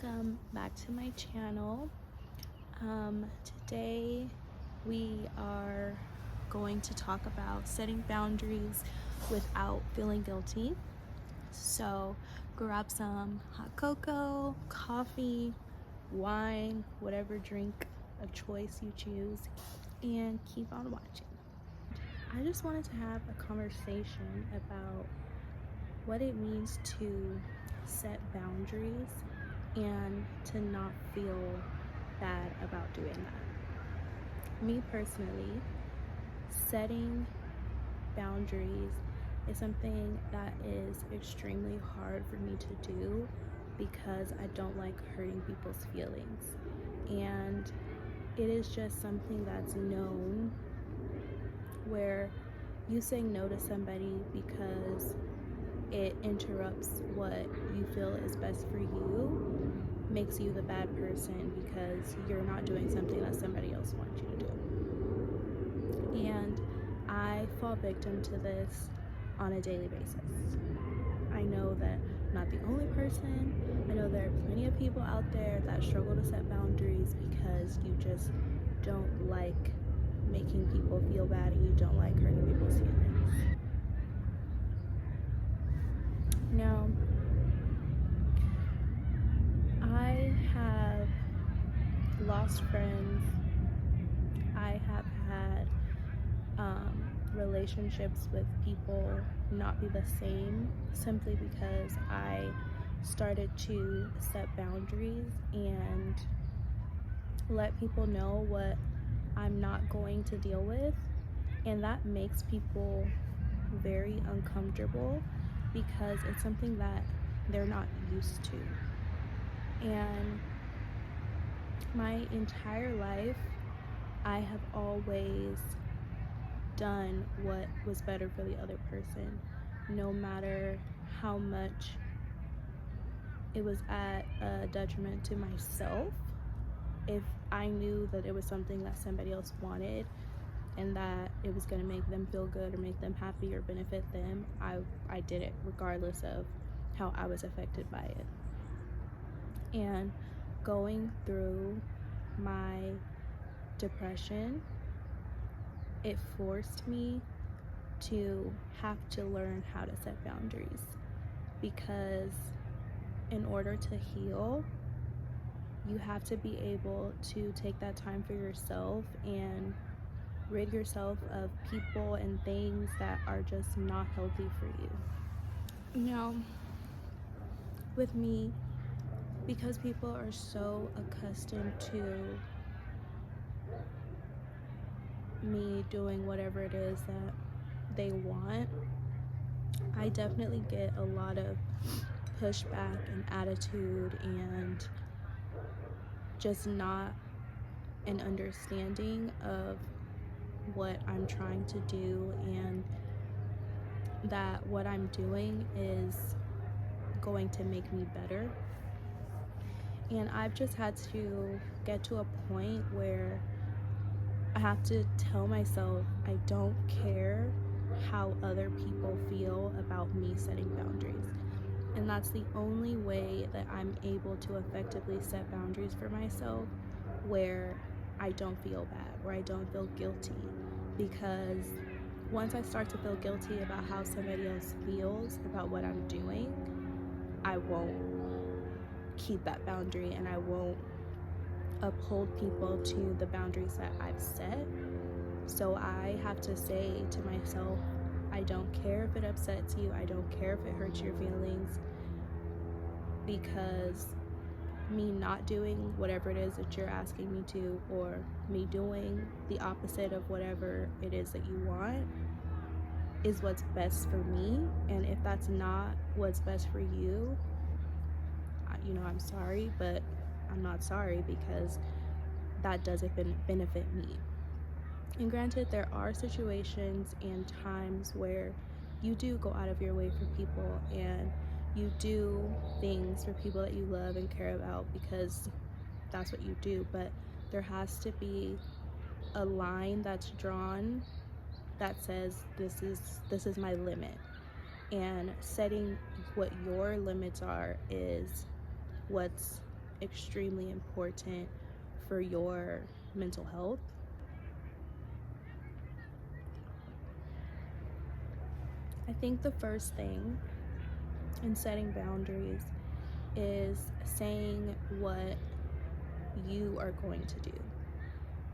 welcome back to my channel. Today we are going to talk about setting boundaries without feeling guilty. So grab some hot cocoa, coffee, wine, whatever drink of choice you choose, and keep on watching. I just wanted to have a conversation about what it means to set boundaries and to not feel bad about doing that. Me personally, setting boundaries is something that is extremely hard for me to do because I don't like hurting people's feelings, and it is just something that's known where you saying no to somebody because it interrupts what you feel is best for you makes you the bad person because you're not doing something that somebody else wants you to do. And I fall victim to this on a daily basis. I know that I'm not the only person. I know there are plenty of people out there that struggle to set boundaries because you just don't like making people feel bad and you don't like hurting people's feelings. Now, I have lost friends. I have had relationships with people not be the same simply because I started to set boundaries and let people know what I'm not going to deal with, and that makes people very uncomfortable because it's something that they're not used to. And my entire life, I have always done what was better for the other person, no matter how much it was at a detriment to myself. If I knew that it was something that somebody else wanted and that it was going to make them feel good or make them happy or benefit them, I did it regardless of how I was affected by it. And going through my depression, it forced me to have to learn how to set boundaries, because in order to heal, you have to be able to take that time for yourself and rid yourself of people and things that are just not healthy for you. Now, with me, because people are so accustomed to me doing whatever it is that they want, I definitely get a lot of pushback and attitude and just not an understanding of what I'm trying to do and that what I'm doing is going to make me better. And I've just had to get to a point where I have to tell myself I don't care how other people feel about me setting boundaries. And that's the only way that I'm able to effectively set boundaries for myself where I don't feel bad, where I don't feel guilty. Because once I start to feel guilty about how somebody else feels about what I'm doing, I won't keep that boundary and I won't uphold people to the boundaries that I've set. So I have to say to myself, I don't care if it upsets you, I don't care if it hurts your feelings, because me not doing whatever it is that you're asking me to, or me doing the opposite of whatever it is that you want, is what's best for me. And if that's not what's best for you, I'm sorry, but I'm not sorry, because that doesn't benefit me. And granted, there are situations and times where you do go out of your way for people and you do things for people that you love and care about because that's what you do, but there has to be a line that's drawn that says this is my limit, and setting what your limits are is what's extremely important for your mental health. I think the first thing in setting boundaries is saying what you are going to do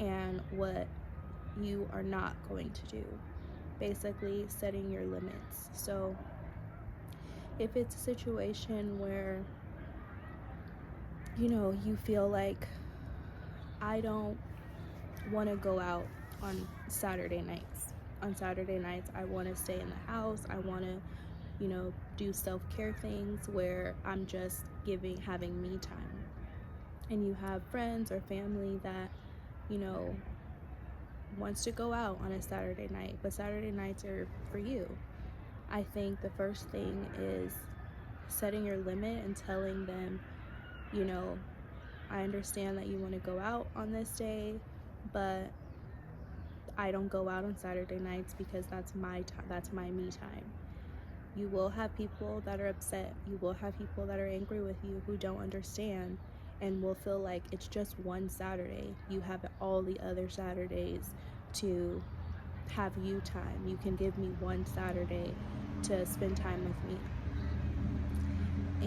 and what you are not going to do. Basically, setting your limits. So if it's a situation where, you feel like, I don't want to go out on Saturday nights. On Saturday nights, I want to stay in the house. I want to, do self-care things where I'm just having me time. And you have friends or family that, wants to go out on a Saturday night, but Saturday nights are for you. I think the first thing is setting your limit and telling them, I understand that you want to go out on this day, but I don't go out on Saturday nights because that's my time. That's my me time. You will have people that are upset. You will have people that are angry with you who don't understand and will feel like it's just one Saturday. You have all the other Saturdays to have you time. You can give me one Saturday to spend time with me.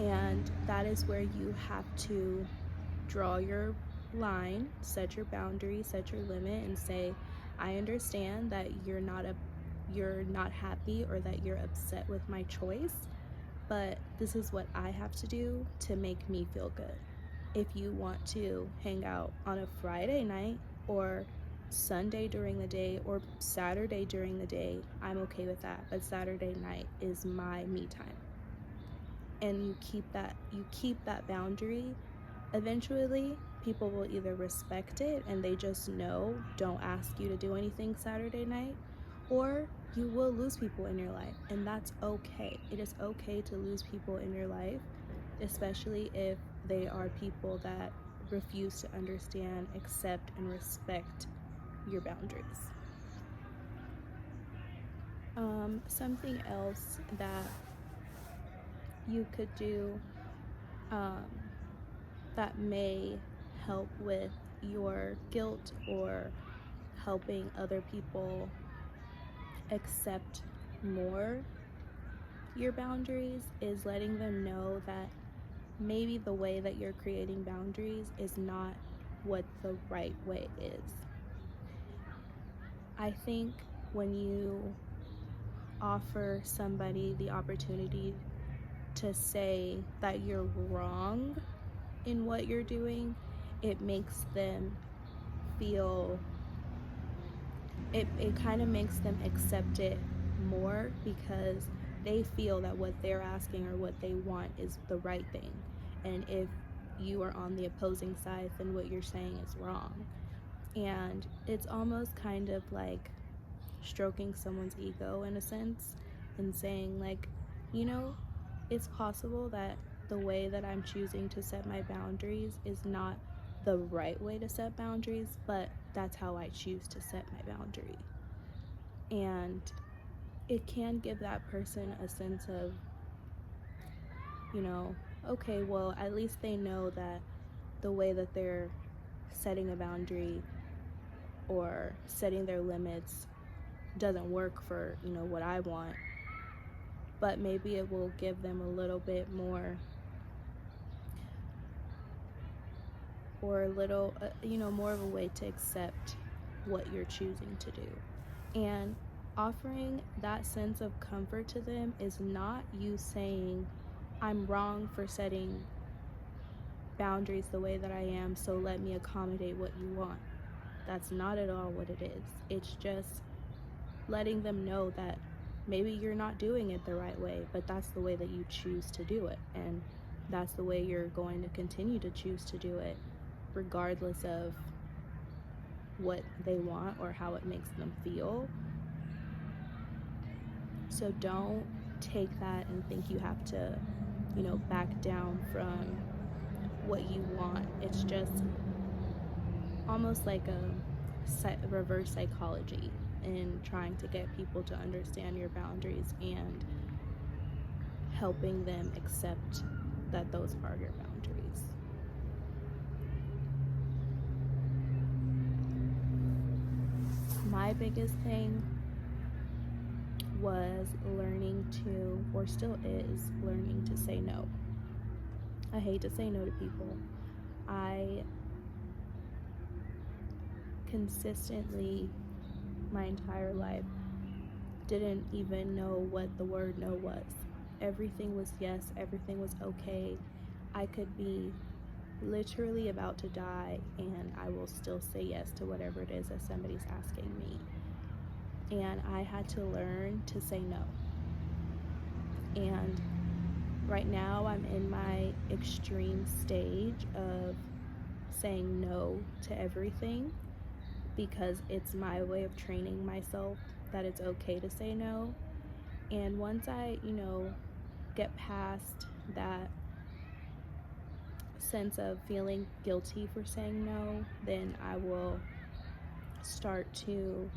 And that is where you have to draw your line, set your boundary, set your limit, and say, I understand that you're not happy or that you're upset with my choice, but this is what I have to do to make me feel good. If you want to hang out on a Friday night or Sunday during the day or Saturday during the day, I'm okay with that, but Saturday night is my me time. And you keep that boundary. Eventually, people will either respect it and they just know, don't ask you to do anything Saturday night, or you will lose people in your life, and that's okay. It is okay to lose people in your life, especially if they are people that refuse to understand, accept, and respect your boundaries. Something else that you could do that may help with your guilt or helping other people accept more your boundaries is letting them know that maybe the way that you're creating boundaries is not what the right way is. I think when you offer somebody the opportunity to say that you're wrong in what you're doing, it makes them feel, it kind of makes them accept it more, because they feel that what they're asking or what they want is the right thing. And if you are on the opposing side, then what you're saying is wrong. And it's almost kind of like stroking someone's ego in a sense and saying, like, it's possible that the way that I'm choosing to set my boundaries is not the right way to set boundaries, but that's how I choose to set my boundary. And it can give that person a sense of, okay, well, at least they know that the way that they're setting a boundary or setting their limits doesn't work for, what I want. But maybe it will give them a little bit more, or a little, more of a way to accept what you're choosing to do. And offering that sense of comfort to them is not you saying, I'm wrong for setting boundaries the way that I am, so let me accommodate what you want. That's not at all what it is. It's just letting them know that maybe you're not doing it the right way, but that's the way that you choose to do it. And that's the way you're going to continue to choose to do it, regardless of what they want or how it makes them feel. So don't take that and think you have to, back down from what you want. It's just almost like a reverse psychology in trying to get people to understand your boundaries and helping them accept that those are your boundaries. my biggest thing was learning to, or still is, learning to say no. I hate to say no to people. I consistently, my entire life, didn't even know what the word no was. Everything was yes, everything was okay. I could be literally about to die and I will still say yes to whatever it is that somebody's asking me. And I had to learn to say no. And right now I'm in my extreme stage of saying no to everything, because it's my way of training myself that it's okay to say no. And once I, get past that sense of feeling guilty for saying no, then I will start to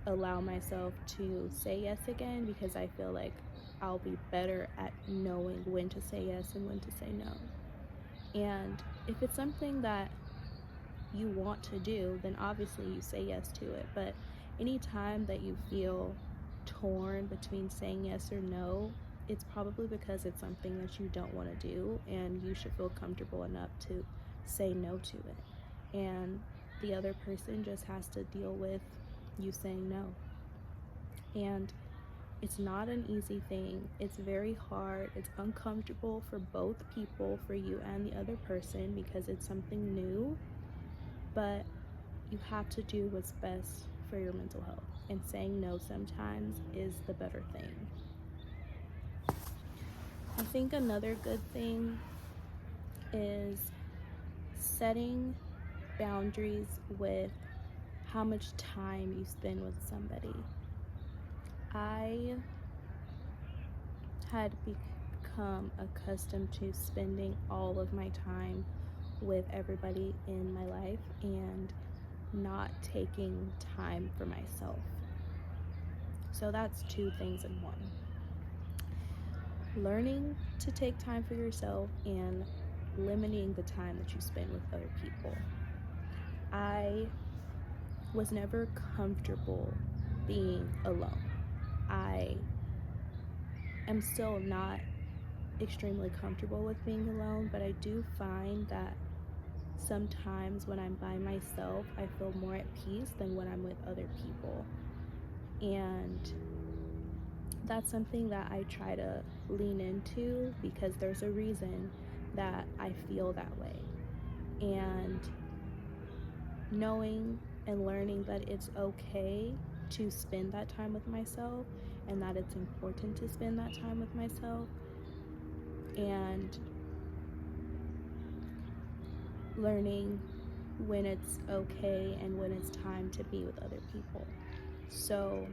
allow myself to say yes again, because I feel like I'll be better at knowing when to say yes and when to say no. And if it's something that you want to do, then obviously you say yes to it. But anytime that you feel torn between saying yes or no, it's probably because it's something that you don't want to do, and you should feel comfortable enough to say no to it. And the other person just has to deal with you saying no. And it's not an easy thing. It's very hard. It's uncomfortable for both people, for you and the other person, because it's something new. But you have to do what's best for your mental health. And saying no sometimes is the better thing. I think another good thing is setting boundaries with how much time you spend with somebody. I had become accustomed to spending all of my time with everybody in my life and not taking time for myself. So that's two things in one. Learning to take time for yourself and limiting the time that you spend with other people. I was never comfortable being alone. I am still not extremely comfortable with being alone, but I do find that sometimes when I'm by myself, I feel more at peace than when I'm with other people. And that's something that I try to lean into, because there's a reason that I feel that way. And knowing and learning that it's okay to spend that time with myself, and that it's important to spend that time with myself, and learning when it's okay and when it's time to be with other people. So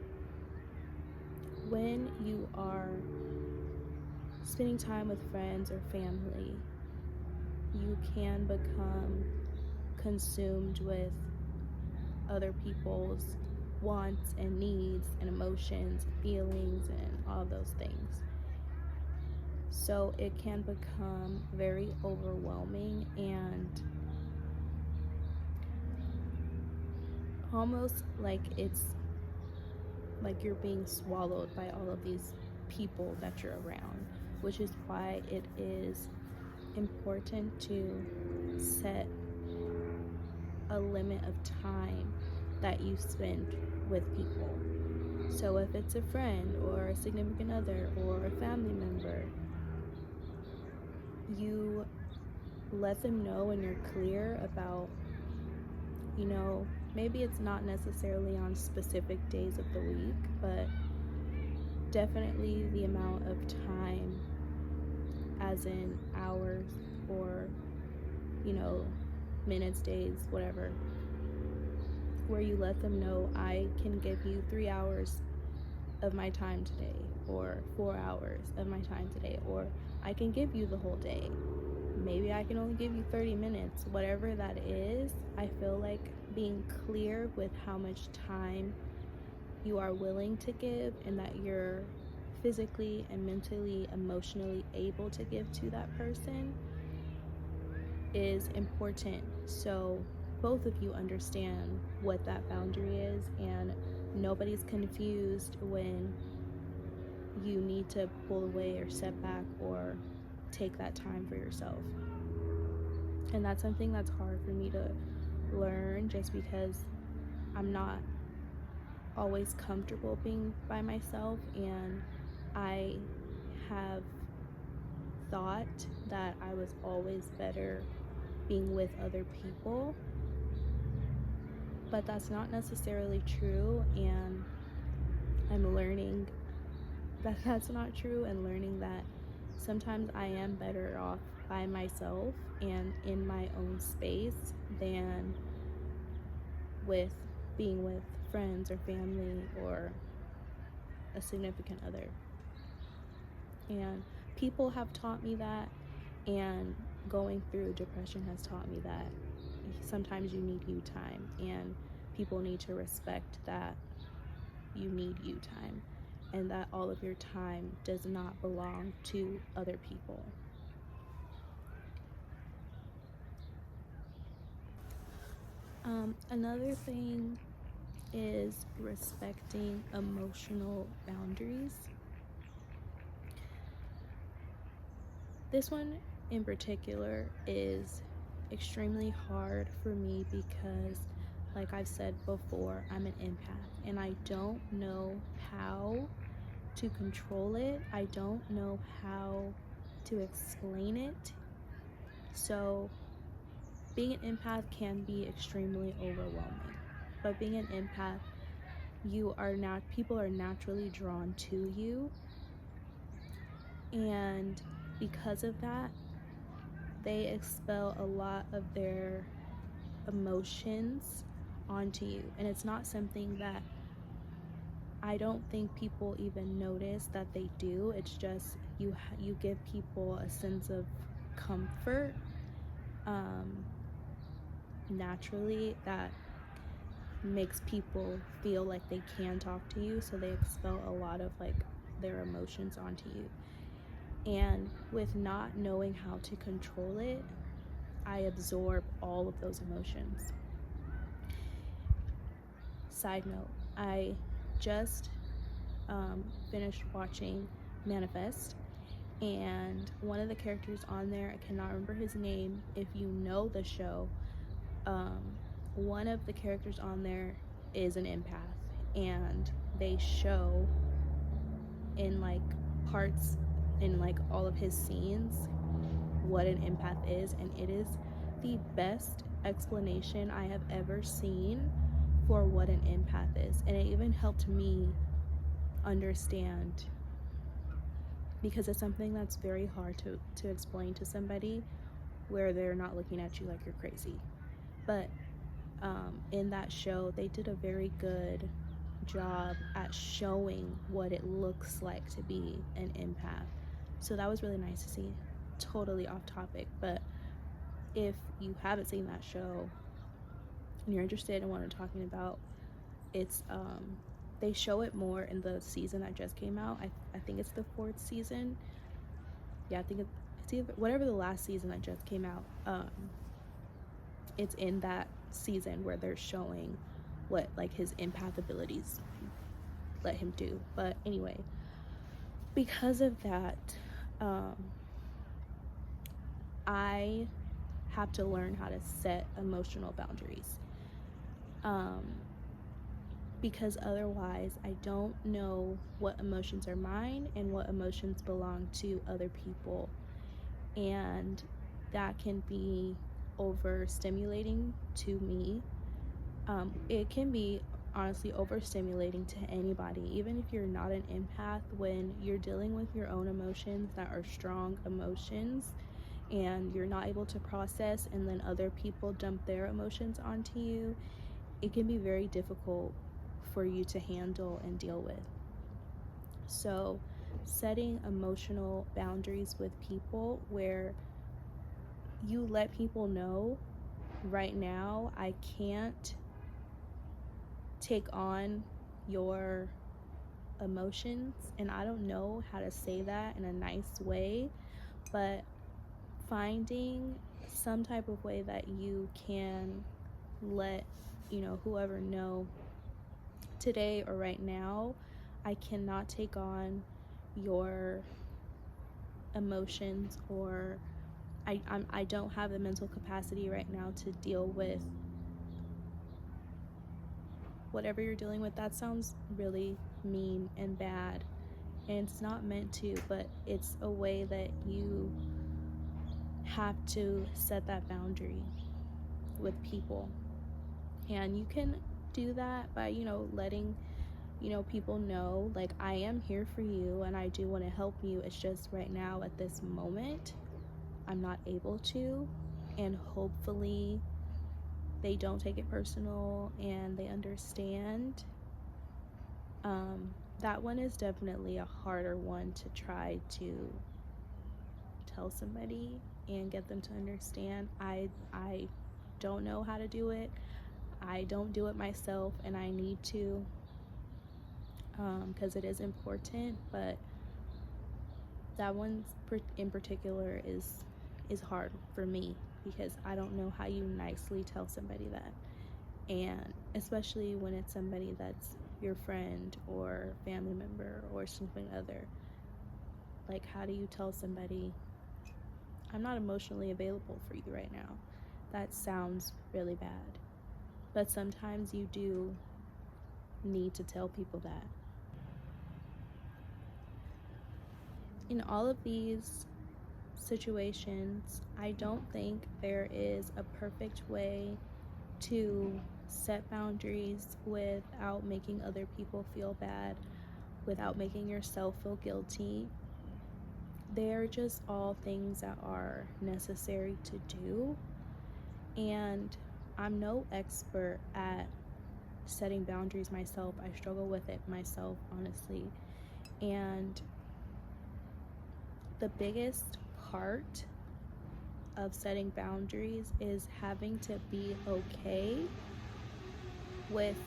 when you are spending time with friends or family, you can become consumed with other people's wants and needs and emotions, feelings, and all those things. So it can become very overwhelming and almost like it's like you're being swallowed by all of these people that you're around, which is why it is important to set a limit of time that you spend with people. So if it's a friend or a significant other or a family member, you let them know and you're clear about, maybe it's not necessarily on specific days of the week, but definitely the amount of time, as in hours or, minutes, days, whatever, where you let them know, I can give you 3 hours of my time today, or 4 hours of my time today, or I can give you the whole day. Maybe I can only give you 30 minutes, whatever that is. I feel like being clear with how much time you are willing to give and that you're physically and mentally, emotionally able to give to that person is important. So both of you understand what that boundary is, and nobody's confused when you need to pull away or step back or take that time for yourself. And that's something that's hard for me to learn, just because I'm not always comfortable being by myself, and I have thought that I was always better being with other people, but that's not necessarily true, and I'm learning that that's not true, and learning that sometimes I am better off by myself and in my own space than with being with friends or family or a significant other. And people have taught me that, and going through depression has taught me that sometimes you need you time, and people need to respect that you need you time, and that all of your time does not belong to other people. Another thing is respecting emotional boundaries. This one in particular is extremely hard for me because, like I've said before, I'm an empath, and I don't know how to control it. I don't know how to explain it. So being an empath can be extremely overwhelming, but being an empath, people are naturally drawn to you, and because of that, they expel a lot of their emotions onto you. And it's not something that I don't think people even notice that they do. It's just you give people a sense of comfort naturally, that makes people feel like they can talk to you, so they expel a lot of like their emotions onto you. And with not knowing how to control it, I absorb all of those emotions. Side note, I just finished watching Manifest, and one of the characters on there, I cannot remember his name. If you know the show, one of the characters on there is an empath, and they show in like parts in like all of his scenes what an empath is, and it is the best explanation I have ever seen for what an empath is. And it even helped me understand, because it's something that's very hard to explain to somebody where they're not looking at you like you're crazy. But in that show, they did a very good job at showing what it looks like to be an empath. So that was really nice to see. Totally off topic, but if you haven't seen that show and you're interested in what I'm talking about, it's they show it more in the season that just came out. I think it's the 4th season. Yeah, I think it's either whatever the last season that just came out. It's in that season where they're showing what like his empath abilities let him do. But anyway, because of that, I have to learn how to set emotional boundaries, because otherwise I don't know what emotions are mine and what emotions belong to other people, and that can be overstimulating to me. It can be honestly overstimulating to anybody, even if you're not an empath. When you're dealing with your own emotions that are strong emotions and you're not able to process, and then other people dump their emotions onto you, it can be very difficult for you to handle and deal with. So setting emotional boundaries with people where you let people know, right now I can't take on your emotions, and I don't know how to say that in a nice way, but finding some type of way that you can let, whoever know today or right now, I cannot take on your emotions, or I don't have the mental capacity right now to deal with whatever you're dealing with. That sounds really mean and bad, and it's not meant to, but it's a way that you have to set that boundary with people. And you can do that by, letting, people know, like, I am here for you and I do want to help you. It's just right now at this moment, I'm not able to. And hopefully they don't take it personal and they understand. That one is definitely a harder one to try to tell somebody and get them to understand. I don't know how to do it. I don't do it myself, and I need to, because it is important. But that one in particular is hard for me, because I don't know how you nicely tell somebody that, and especially when it's somebody that's your friend or family member or something other. Like, how do you tell somebody, I'm not emotionally available for you right now? That sounds really bad, but sometimes you do need to tell people that. In all of these situations, I don't think there is a perfect way to set boundaries without making other people feel bad, without making yourself feel guilty. They're just all things that are necessary to do. And I'm no expert at setting boundaries myself. I struggle with it myself, honestly. And the biggest part of setting boundaries is having to be okay with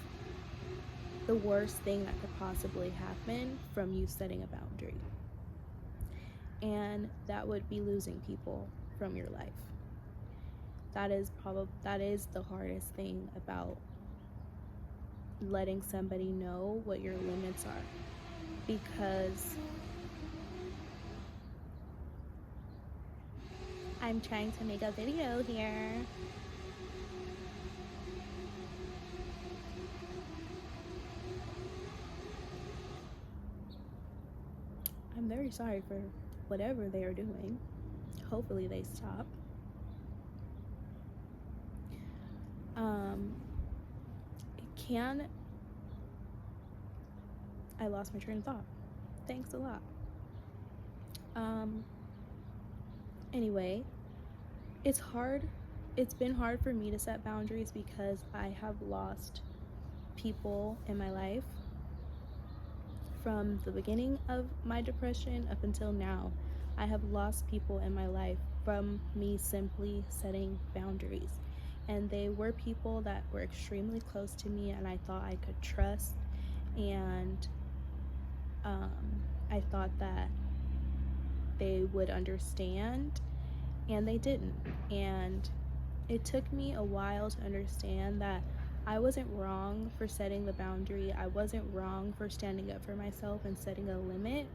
the worst thing that could possibly happen from you setting a boundary. And that would be losing people from your life. That is the hardest thing about letting somebody know what your limits are, because I'm trying to make a video here. I'm very sorry for whatever they are doing. Hopefully they stop. I lost my train of thought. Thanks a lot. Anyway, it's hard. It's been hard for me to set boundaries because I have lost people in my life from the beginning of my depression up until now. I have lost people in my life from me simply setting boundaries. And they were people that were extremely close to me and I thought I could trust. And I thought that they would understand, and they didn't. And it took me a while to understand that I wasn't wrong for setting the boundary. I wasn't wrong for standing up for myself and setting a limit.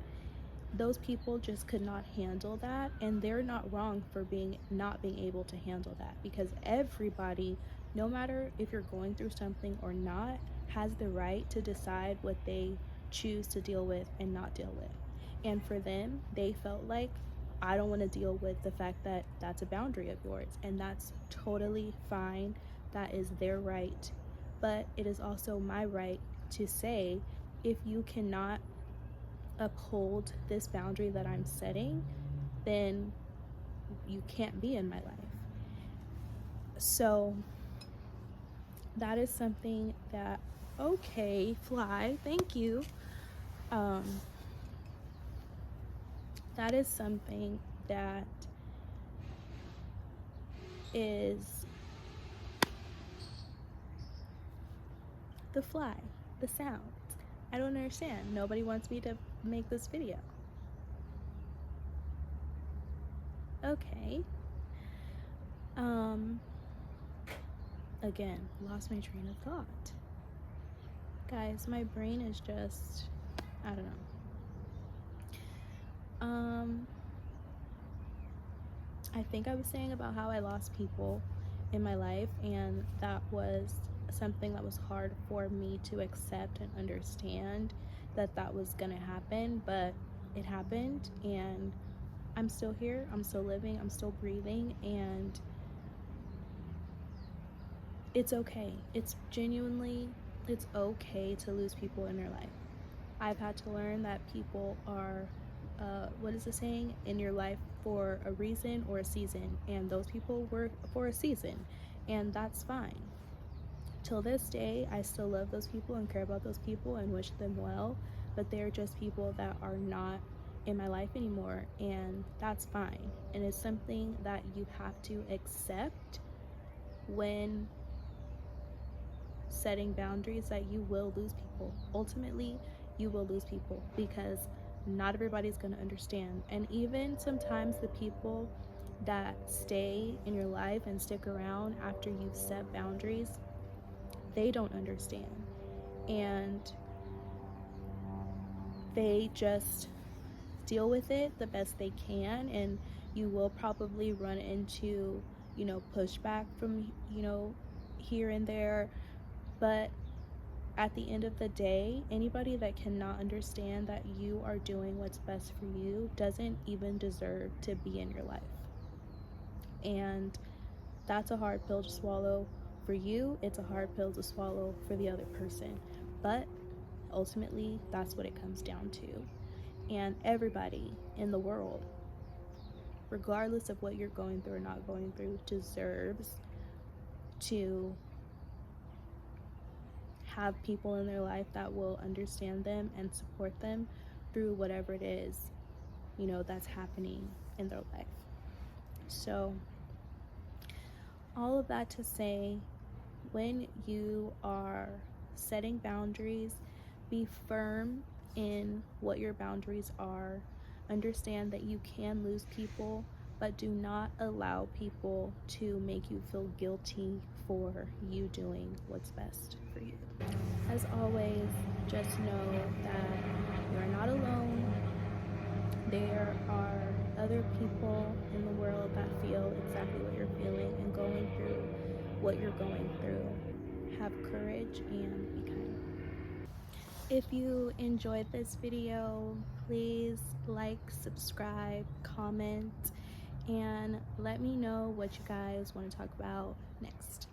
Those people just could not handle that, and they're not wrong for not being able to handle that, because everybody, no matter if you're going through something or not, has the right to decide what they choose to deal with and not deal with. And for them, they felt like, I don't want to deal with the fact that that's a boundary of yours, and that's totally fine. That is their right. But it is also my right to say, if you cannot uphold this boundary that I'm setting, then you can't be in my life. So that is something that, okay, Fly, thank you. That is something that is the Fly, the sound. I don't understand. Nobody wants me to make this video. Okay. again, lost my train of thought. Guys, my brain is just, I don't know. I think I was saying about how I lost people in my life, and that was something that was hard for me to accept and understand that was gonna happen, but it happened, and I'm still here, I'm still living, I'm still breathing, and it's okay. It's okay to lose people in your life. I've had to learn that people are, what is the saying? In your life for a reason or a season. And those people were for a season. And that's fine. Till this day, I still love those people and care about those people and wish them well. But they're just people that are not in my life anymore. And that's fine. And it's something that you have to accept when setting boundaries, that you will lose people. Ultimately, you will lose people because not everybody's going to understand. And even sometimes the people that stay in your life and stick around after you've set boundaries, they don't understand. And they just deal with it the best they can. And you will probably run into, pushback from, here and there. But at the end of the day, anybody that cannot understand that you are doing what's best for you doesn't even deserve to be in your life. And that's a hard pill to swallow for you. It's a hard pill to swallow for the other person. But ultimately, that's what it comes down to. And everybody in the world, regardless of what you're going through or not going through, deserves to have people in their life that will understand them and support them through whatever it is, that's happening in their life. So, all of that to say, when you are setting boundaries, be firm in what your boundaries are. Understand that you can lose people, but do not allow people to make you feel guilty for you doing what's best for you. As always, just know that you're not alone. There are other people in the world that feel exactly what you're feeling and going through what you're going through. Have courage and be kind. If you enjoyed this video, please like, subscribe, comment, and let me know what you guys want to talk about next.